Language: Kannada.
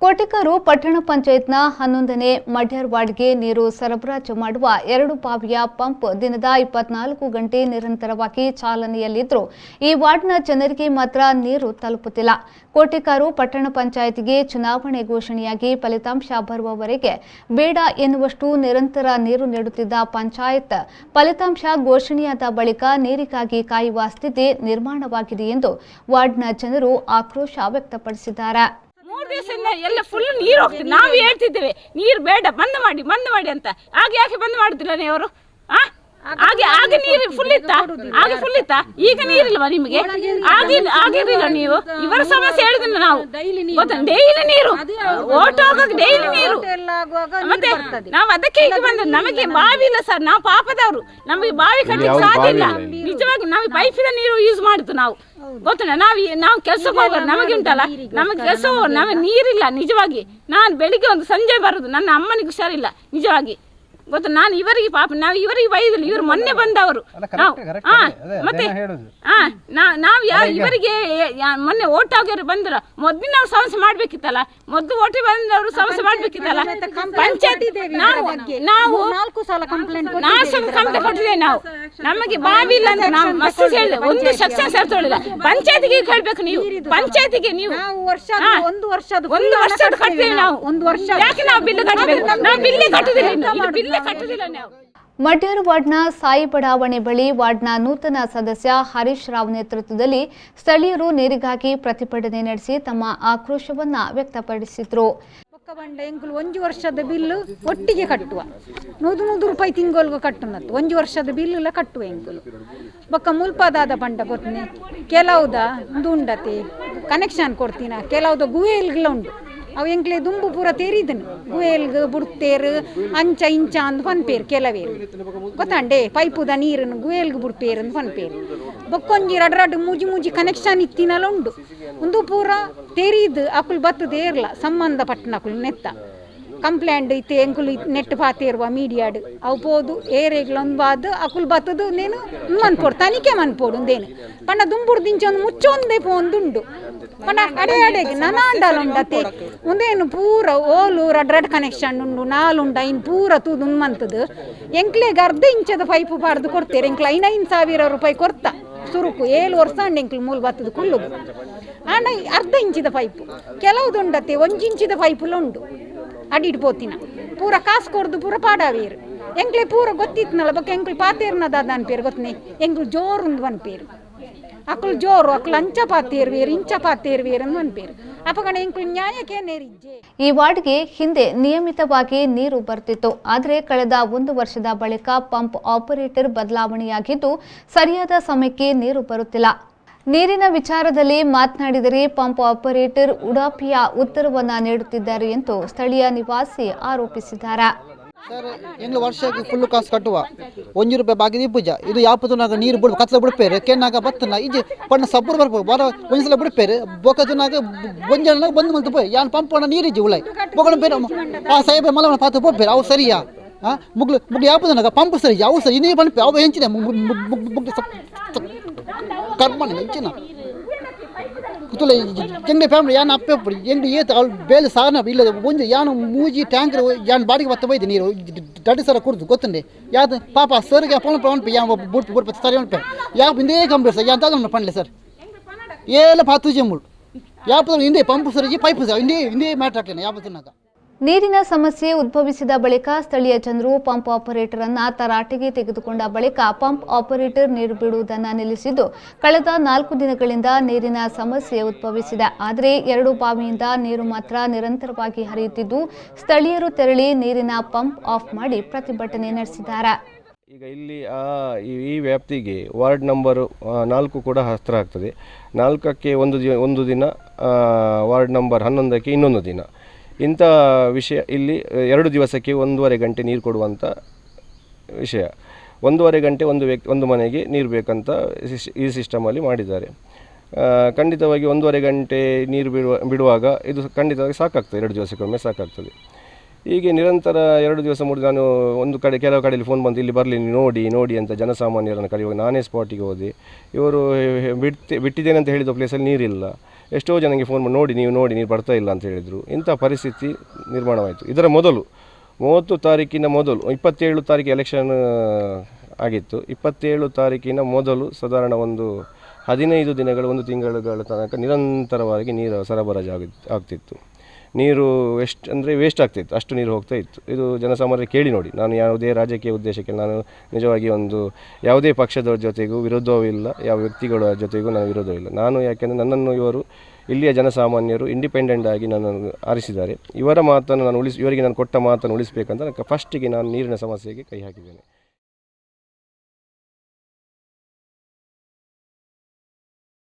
ಕೋಟೆಕಾರು ಪಟ್ಟಣ ಪಂಚಾಯತ್ನ 11ನೇ ಮಡ್ಯಾರ್ ವಾರ್ಡ್ಗೆ ನೀರು ಸರಬರಾಜು ಮಾಡುವ 2 ಬಾವಿಯ ಪಂಪ್ ದಿನದ 24 ಗಂಟೆ ನಿರಂತರವಾಗಿ ಚಾಲನೆಯಲ್ಲಿದ್ದರೂ ಈ ವಾರ್ಡ್ನ ಜನರಿಗೆ ಮಾತ್ರ ನೀರು ತಲುಪುತ್ತಿಲ್ಲ. ಕೋಟೆಕಾರು ಪಟ್ಟಣ ಪಂಚಾಯತ್ಗೆ ಚುನಾವಣೆ ಘೋಷಣೆಯಾಗಿ ಫಲಿತಾಂಶ ಬರುವವರೆಗೆ ಬೇಡ ಎನ್ನುವಷ್ಟು ನಿರಂತರ ನೀರು ನೀಡುತ್ತಿದ್ದ ಪಂಚಾಯತ್ ಫಲಿತಾಂಶ ಘೋಷಣೆಯಾದ ಬಳಿಕ ನೀರಿಗಾಗಿ ಕಾಯುವ ಸ್ಥಿತಿ ನಿರ್ಮಾಣವಾಗಿದೆ ಎಂದು ವಾರ್ಡ್ನ ಜನರು ಆಕ್ರೋಶ ವ್ಯಕ್ತಪಡಿಸಿದ್ದಾರೆ. 3 ದಿವಸದಿಂದ ಎಲ್ಲ ಫುಲ್ ನೀರು ಹೋಗ್ತದೆ. ನಾವು ಹೇಳ್ತಿದ್ದೇವೆ ನೀರು ಬೇಡ, ಬಂದ್ ಮಾಡಿ ಅಂತ. ಆಗ ಯಾಕೆ ಬಂದ್ ಮಾಡುದಿಲ್ಲ ನೀವು? ಆಗ ನೀರು ಫುಲ್ ಇತ್ತ, ಈಗ ನೀರಿಲ್ವಾ ನಿಮಗೆ? ಆಗಿರಲಿಲ್ಲ ನೀವು. ಇವರ ಸಮಸ್ಯೆ ಹೇಳಿದ್ರೆ ನಾವು ಡೈಲಿ ನೀರು ಓಟ್ ಹೋಗೋಕೆ ಡೈಲಿ ನೀರು, ಮತ್ತೆ ನಾವು ಅದಕ್ಕೆ ಈಗ ಬಂದ. ನಮಗೆ ಬಾವಿ ಇಲ್ಲ ಸರ್, ನಾವು ಪಾಪದವರು, ನಮಗೆ ಬಾವಿ ಕಟ್ಟಲಿಕ್ಕೆ ಸಾಧ್ಯ ಇಲ್ಲ. ನಿಜವಾಗಿ ನಾವು ಪೈಪಿನ ನೀರು ಯೂಸ್ ಮಾಡುದು. ನಾವು ಗೊತ್ತಲ್ಲ, ನಾವು ಕೆಲಸಕ್ಕೆ ಹೋಗೋದು, ನಮಗೆ ಉಂಟಲ್ಲ, ನಮಗೆ ಕೆಲಸ ನಮಗೆ ನೀರಿಲ್ಲ. ನಿಜವಾಗಿ ನಾನು ಬೆಳಿಗ್ಗೆ ಒಂದು ಸಂಜೆ ಬರುದು, ನನ್ನ ಅಮ್ಮನಿಗೆ ಹುಷಾರಿಲ್ಲ ನಿಜವಾಗಿ ಗೊತ್ತ. ನಾನು ಇವರಿಗೆ ಪಾಪ, ನಾವು ಇವರಿಗೆ ಬೈದಿಲ್ಲ, ಇವರು ಮೊನ್ನೆ ಬಂದವರು. ಮತ್ತೆ ನಾವು ಇವರಿಗೆ ಮೊನ್ನೆ ಓಟ್ ಹಾಕಿದ್ರು ಬಂದ್ರು, ಮೊದ್ಲು ನಾವು ಸಮಸ್ಯೆ ಮಾಡ್ಬೇಕಿತ್ತಲ್ಲ, ಮೊದ್ಲು ಓಟಿ ಬಂದವರು ಸಮಸ್ಯೆ ಮಾಡ್ಬೇಕಿತ್ತಲ್ಲ. ಪಂಚಾಯತ್ ನಾವು 4 ಸಲ ಕಂಪ್ಲೇಂಟ್ ಕೊಟ್ಟಿದ್ದೇವೆ. ನಾವು ನಮಗೆ ಬಾವಿ ಇಲ್ಲ ಅಂತ ನಾವು ಮಸ್ತ್ ಹೇಳಿದೆ, ಒಂದು ಸೆಕ್ಷನ್ ಸೇರ್ಸೋಳಿಲ್ಲ. ಪಂಚಾಯತಿಗೆ ಹೇಳ್ಬೇಕು ನೀವು, ಪಂಚಾಯತಿಗೆ ನೀವು ಒಂದು ವರ್ಷದ ಕಟ್ತೇವೆ ನಾವು. ಯಾಕೆ ನಾವು ಬಿಲ್ ಕಟ್ಟಬೇಕು? ನಾವು ಬಿಲ್ ಕಟ್ಟುದಿಲ್ಲ. ಮಡ್ಯಾರ್ ವಾರ್ಡ್ನ ಸಾಯಿ ಬಡಾವಣೆ ಬಳಿ ವಾರ್ಡ್ನ ನೂತನ ಸದಸ್ಯ ಹರೀಶ್ ರಾವ್ ನೇತೃತ್ವದಲ್ಲಿ ಸ್ಥಳೀಯರು ನೀರಿಗಾಗಿ ಪ್ರತಿಭಟನೆ ನಡೆಸಿ ತಮ್ಮ ಆಕ್ರೋಶವನ್ನ ವ್ಯಕ್ತಪಡಿಸಿದ್ರು. ಒಂದು ವರ್ಷದ ಬಿಲ್ಲು ಒಟ್ಟಿಗೆ ಕಟ್ಟುವ, 100 ರೂಪಾಯಿ ತಿಂಗಳಿಗೆ ಕಟ್ಟುನತ್ತು. 1 ವರ್ಷದ ಬಿಲ್ಲು ಕಟ್ಟುವ ಎಂಕುಲು ಬೊಕ್ಕ ಮುಲ್ಪದಾದ ಪಂಡ ಕೊಡ್ತೀನಿ. ಕೆಲವುದ ದುಂಡತೆ ಕನೆಕ್ಷನ್ ಕೊಡ್ತೀನ, ಕೆಲವುದ ಗುವೇಲ್ಗಳ ಉಂಟು. ಅವು ಎಂಕ್ಲೆ ದುಂಬು ಪೂರ ತೆರಿದನು, ಗುವೇಲ್ಗೆ ಬುಡ್ತೇರು ಅಂಚ ಇಂಚ ಅಂದು ಪನ್ಪೇರು. ಕೆಲವೇರು ಗೊತ್ತಂಡೆ ಪೈಪುದ ನೀರನ್ನು ಗುವೇಲ್ಗೆ ಬುಡ್ಪೇರು ಅಂದು ಪನ್ಪೇರು. ಬೊಕ್ಕೊಂಜಿ ರಡ್ ಮೂಜಿ ಕನೆಕ್ಷನ್ ಇತ್ತಿನಲ್ಲ ಉಂಡು. ಒಂದು ಪೂರ ತೆರಿದು ಅಕುಲ್ ಬತ್ತದೇ ಇರಲ್ಲ, ಸಂಬಂಧಪಟ್ಟನಕುಲ್ ನೆತ್ತ ಕಂಪ್ಲೇಂಟ್ ಇತ್ತೆ ಎಂಕುಲು ನೆಟ್ ಪಾತೇರುವ ಮೀಡಿಯಾಡ್ ಅವು ಪೋದು ಏರೆಗ್ಲೊಂದು ಬಾದು ಅಕುಲ್ ಬತ್ತದು ನೇನು ಮನ್ಪೋಡು ತನಿಖೆ ಮನ್ಪೋಡು ಒಂದೇನು ಪಂಡ ದುಂಬುಡು ದಿಂಚೊಂದು ಮುಚ್ಚೊಂದೇ ಪೋಂದುಂಡು ಪಂಡ ಅಡೆಗೆ ನನಾಂಡಲ್ ಉಂಡತೆ ಒಂದೇನು ಪೂರ ಓಲು ರಡ್ ಕನೆಕ್ಷನ್ ಉಂಡು, 4 ಉಂಡ ಇನ್ನು ಪೂರ ತೂದು ಮಂತದು. ಎಂಕ್ಲೆಗೆ 1/2 ಇಂಚದ ಪೈಪು ಪಾಡ್ದು ಕೊಡ್ತೇವೆ. ಎಂಕ್ಲ 5,000 ರೂಪಾಯಿ ಕೊಡ್ತಾ ಸುರುಕು 7 ವರ್ಷ ಅಂಡ್ ಎಂಕ್ಲು ಮೂಲ ಬತ್ತದು ಕುಳ್ಳುದು ಆಂಡ 1/2 ಇಂಚಿದ ಪೈಪು. ಕೆಲವುದು ಉಂಡತೆ 1 ಇಂಚಿದ ಪೈಪುಲ ಉಂಡು ಅಡಿಡ್ಬೋತಿನ ಪೂರ ಕಾಸು ಕೊಡ್ದು ಪೂರ ಪಾಡಾವೇರು. ಎಂಕ್ಲೆ ಪೂರ ಗೊತ್ತಿತ್ನಲ್ಲ ಬೊಕ್ಕ ಎಂಕ್ಲು ಪಾತೇರ್ನದ ಅನ್ಪೇರು ಗೊತ್ತನೆ. ಎಂಕ್ಲು ಜೋರು ಒಂದು ಅನ್ಪೇರು, ಅಕ್ಲು ಜೋರು ಅಕ್ಲು ಅಂಚ ಪಾತೇರ್ವೇರು ಇಂಚ ಪಾತೇರ್ವೇರು ಅಂತ ಅನ್ಪೇರು. ಅಪಗಣ ಎಂಕ್ಲು ನ್ಯಾಯಕ್ಕೆ ನೇರಿಜ್ಜೆ. ಈ ವಾರ್ಡ್ಗೆ ಹಿಂದೆ ನಿಯಮಿತವಾಗಿ ನೀರು ಬರ್ತಿತ್ತು. ಆದರೆ ಕಳೆದ 1 ವರ್ಷದ ಬಳಿಕ ಪಂಪ್ ಆಪರೇಟರ್ ಬದಲಾವಣೆಯಾಗಿದ್ದು ಸರಿಯಾದ ಸಮಯಕ್ಕೆ ನೀರು ಬರುತ್ತಿಲ್ಲ. ನೀರಿನ ವಿಚಾರದಲ್ಲಿ ಮಾತನಾಡಿದರೆ ಪಂಪ್ ಆಪರೇಟರ್ ಉಡಾಪಿಯ ಉತ್ತರವನ್ನ ನೀಡುತ್ತಿದ್ದಾರೆ ಎಂದು ಸ್ಥಳೀಯ ನಿವಾಸಿ ಆರೋಪಿಸಿದ್ದಾರೆ. ಸರ್ ಎಂಗ್ಲು ವರ್ಷಕ್ಕೆ ಫುಲ್ ಕಾಸು ಕಟ್ಟುವ 1 ರೂಪಾಯಿ ಬಾಗಿದಿ ಪೂಜ ಇದು ಯಾಪತುನಾಗ ನೀರು ಬಿಡು ಕತ್ಲ ಬಿಡ್ಪೇರು ಕೆನ್ನಾಗ ಬತ್ತನ ಈಜೆ ಪಣ್ಣ ಸಬ್ಬರು ಬರ್ಬೋದು ಬರ ಒಂದ್ಸಲ ಬಿಡ್ಪೇರು ಬೊಕತುನಾಗ ಒಂಜನಾಗ ಬಂದು ಮಲ್ತು ಪೋಯ್ ಯಾನ್ ಪಂಪ್ ಪಣ್ಣ ನೀರಿಜ್ಜಿ ಉಳೈ ಬೊಕಣ ಬೇರೆ ಆ ಸಾಹೇಬ ಮಲವನ ಪಾತ ಪೋಪೇರು ಅವು ಸರಿಯಾ ಮುಗ್ಲು ಯಾಪತುನಾಗ ಪಂಪ್ ಸರಿ ಅವು ಸರಿ ನೀರು ಪಂಪ್ ಅವು ಹೆಂಚಿನ ಕರ್ಮಣ ಹೆಂಚಿನ ಕುತುಲ ಎಂಗ್ಲೆ ಫ್ಯಾಮಿಲಿ ಯಾನ್ ಅಪ್ಪೆ ಪುಡಿ ಎಂಗ್ಲು ಏತ ಅವ್ಳು ಬೇಲೆ ಸಾನ ಇಲ್ಲದ ಒಂದು ಯಾನು ಮೂಜಿ ಟ್ಯಾಂಕರ್ ಯಾನ್ ಬಾಡಿಗೆ ಬತ್ತ ಬೈದೆ ನೀರು ದಡ್ಡಿ ಸರ ಕುಡ್ದು ಗೊತ್ತಂಡೆ ಯಾವ್ದು ಪಾಪ ಸರ್ಗೆ ಪೊಣ ಪಣಪೆ ಯಾವ ಬುಡ್ ಸರಿ ಅನ್ಪೆ ಯಾವ ಹಿಂದೆ ಕಂಪ್ಲೇಟ್ ಸರ್ ಯಾವ ಪಣ್ಲೆ ಸರ್ ಏಲ ಪಾತುಜೆ ಮುಳು ಯಾವ ಹಿಂದೆ ಪಂಪ್ ಸರಿಜಿ ಪೈಪ್ ಸರ್ ಹಿಂದೆ ಮ್ಯಾಟ್ರ್ ಹಾಕ್ಲೇನೆ ಯಾವತ್ತುನಾಗ. ನೀರಿನ ಸಮಸ್ಯೆ ಉದ್ಭವಿಸಿದ ಬಳಿಕ ಸ್ಥಳೀಯ ಜನರು ಪಂಪ್ ಆಪರೇಟರ್ ಅನ್ನ ತರಾಟೆಗೆ ತೆಗೆದುಕೊಂಡ ಬಳಿಕ ಪಂಪ್ ಆಪರೇಟರ್ ನೀರು ಬಿಡುವುದನ್ನು ನಿಲ್ಲಿಸಿದ್ದು ಕಳೆದ 4 ದಿನಗಳಿಂದ ನೀರಿನ ಸಮಸ್ಯೆ ಉದ್ಭವಿಸಿದೆ. ಆದರೆ 2 ಬಾವಿಯಿಂದ ನೀರು ಮಾತ್ರ ನಿರಂತರವಾಗಿ ಹರಿಯುತ್ತಿದ್ದು ಸ್ಥಳೀಯರು ತೆರಳಿ ನೀರಿನ ಪಂಪ್ ಆಫ್ ಮಾಡಿ ಪ್ರತಿಭಟನೆ ನಡೆಸಿದ್ದಾರೆ. ಈಗ ಇಲ್ಲಿ ಈ ವ್ಯಾಪ್ತಿಗೆ ವಾರ್ಡ್ ನಂಬರ್ 4 ಕೂಡ ಹಸ್ತ್ರ ಆಗ್ತದೆ. 4ಕ್ಕೆ ಒಂದು ದಿನ, ವಾರ್ಡ್ ನಂಬರ್ 11ಕ್ಕೆ ಇನ್ನೊಂದು ದಿನ. ಇಂಥ ವಿಷಯ ಇಲ್ಲಿ 2 ದಿವಸಕ್ಕೆ 1.5 ಗಂಟೆ ನೀರು ಕೊಡುವಂಥ ವಿಷಯ. 1.5 ಗಂಟೆ ಒಂದು ಮನೆಗೆ ನೀರು ಬೇಕಂತ ಈ ಸಿಸ್ಟಮಲ್ಲಿ ಮಾಡಿದ್ದಾರೆ. ಖಂಡಿತವಾಗಿ 1.5 ಗಂಟೆ ನೀರು ಬಿಡುವಾಗ ಇದು ಖಂಡಿತವಾಗಿ ಸಾಕಾಗ್ತದೆ, 2 ದಿವಸಕ್ಕೊಮ್ಮೆ ಸಾಕಾಗ್ತದೆ. ಹೀಗೆ ನಿರಂತರ 2 ದಿವಸ 3 ನಾನು ಕೆಲವು ಕಡೆಯಲ್ಲಿ ಫೋನ್ ಬಂದು ಇಲ್ಲಿ ಬರಲಿ ನೋಡಿ ಅಂತ ಜನಸಾಮಾನ್ಯರನ್ನು ಕರೆಯುವಾಗ ನಾನೇ ಸ್ಪಾಟಿಗೆ ಹೋದೆ. ಇವರು ಬಿಟ್ಟಿದ್ದೇನೆ ಅಂತ ಹೇಳಿದ ಪ್ಲೇಸಲ್ಲಿ ನೀರಿಲ್ಲ. ಎಷ್ಟೋ ಜನಕ್ಕೆ ಫೋನ್ ಮಾಡಿ ನೋಡಿ ನೀರು ಬರ್ತಾ ಇಲ್ಲ ಅಂತ ಹೇಳಿದರು. ಇಂಥ ಪರಿಸ್ಥಿತಿ ನಿರ್ಮಾಣವಾಯಿತು. ಇದರ ಮೊದಲು 30 ತಾರೀಕಿನ ಮೊದಲು 27 ತಾರೀಕು ಎಲೆಕ್ಷನ್ ಆಗಿತ್ತು. 27 ತಾರೀಕಿನ ಮೊದಲು ಸಾಧಾರಣ ಒಂದು 15 ದಿನಗಳು 1 ತಿಂಗಳ ತನಕ ನಿರಂತರವಾಗಿ ನೀರು ಸರಬರಾಜು ಆಗ್ತಿತ್ತು. ನೀರು ಎಷ್ಟು ಅಂದರೆ ವೇಸ್ಟ್ ಆಗ್ತಿತ್ತು, ಅಷ್ಟು ನೀರು ಹೋಗ್ತಾ ಇತ್ತು. ಇದು ಜನಸಾಮಾನ್ಯರು ಕೇಳಿ ನೋಡಿ. ನಾನು ಯಾವುದೇ ರಾಜಕೀಯ ಉದ್ದೇಶಕ್ಕೆ ನಾನು ನಿಜವಾಗಿ ಯಾವುದೇ ಪಕ್ಷದ ಜೊತೆಗೂ ವಿರೋಧವೂ ಇಲ್ಲ, ಯಾವ ವ್ಯಕ್ತಿಗಳ ಜೊತೆಗೂ ನಾನು ವಿರೋಧವಿಲ್ಲ. ನಾನು ಯಾಕೆಂದರೆ ನನ್ನನ್ನು ಇವರು ಇಲ್ಲಿಯ ಜನಸಾಮಾನ್ಯರು ಇಂಡಿಪೆಂಡೆಂಟ್ ಆಗಿ ನನ್ನನ್ನು ಆರಿಸಿದ್ದಾರೆ. ಇವರ ಮಾತನ್ನು ಇವರಿಗೆ ನಾನು ಕೊಟ್ಟ ಮಾತನ್ನು ಉಳಿಸಬೇಕಂತ ಫಸ್ಟಿಗೆ ನಾನು ನೀರಿನ ಸಮಸ್ಯೆಗೆ ಕೈ ಹಾಕಿದ್ದೇನೆ.